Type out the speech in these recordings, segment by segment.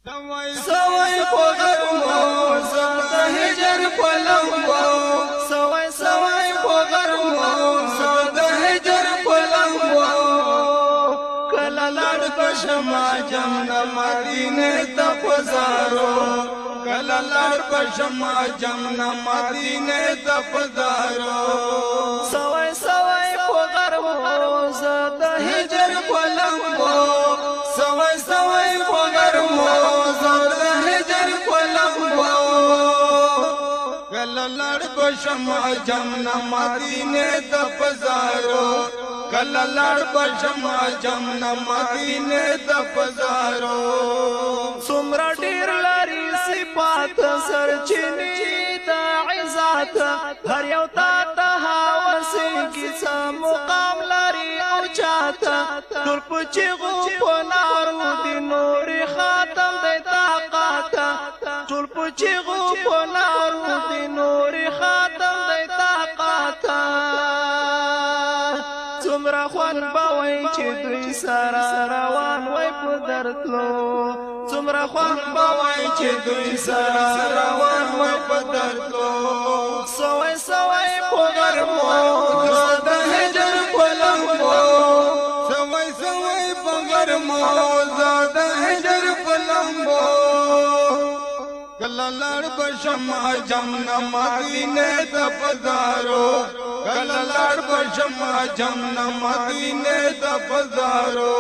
سوای پغرمو زاد هجر پلمبو سوای پغرمو زاد هجر پلمبو کلا لړ پشما جمنا مدینه تپزارو کلا لړ پشما جمنا مدینه تپزارو سوای پغرمو زاد هجر پلمبو سوای پغرمو لړ بشما جمنا مدینه تپزارو کلا لړ بشما جمنا مدینه تپزارو سمرا ډیر لري صفات سرچینی د عزت هر یو تا ته هوسې کیسه مقام لري او چاته ټول پچغو پنارو د نور خاتم د طاقت ټول پچغو پنارو د نور خاتم د طاقت څومره خوان بوي چې دوی سره روان وای په درتلو څومره خوان بوي چې دوی سره روان وای په درتلو سوای پغرمو د هجر پلمبو سوای پغرمو د هجر پلمبو کلا لړ بشما جمنا مدینه تپزارو کلا لړ بشما جمنا مدینه تپزارو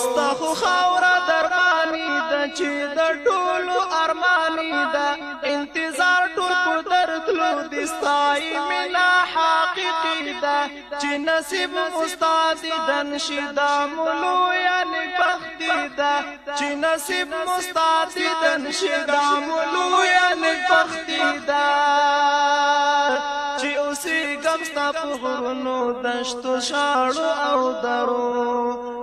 ستاسو خاورا درمانی د چې د ټولو ارمانی دا انتظار ټول په درتلو د ستای منا حقیقی دا چې نصیب استاد دن شدا مولو یعنی بختی دا چې نصیب استاد دن شدا مولو یعنی بختی دا چې اوسې ګمستا په غرونو دشتو شاړو او درو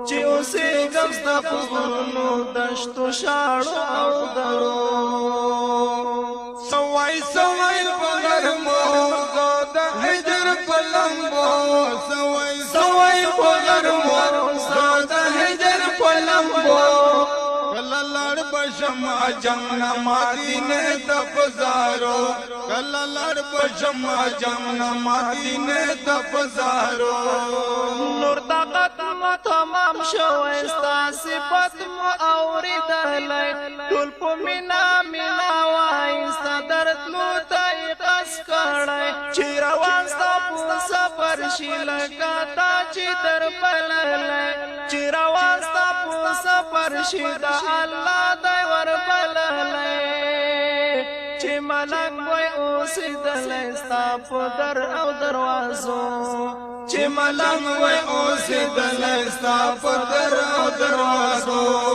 چې اوسې ګمستا په غرونو دشتو شاړو او درو سوای پغرمو د هجر پلمبو سوای پغرمو د هجر پلمبو کلا لړ بشما جمنا مدینه تپزارو کلا لړ بشما جمنا مدینه تپزارو نور طاقت تمام شو استا صفات مو اوریدلای ټول په مینا وای درتلو تای قص کړای چې روان ستا په سفر شي لکه تا چې در بللای چې روان ستا په سفر شي د الله دی ور بللای چې ملک وای اوسېدلی ستا په در او دروازو چې ملک وای اوسېدلی ستا په در او دروازو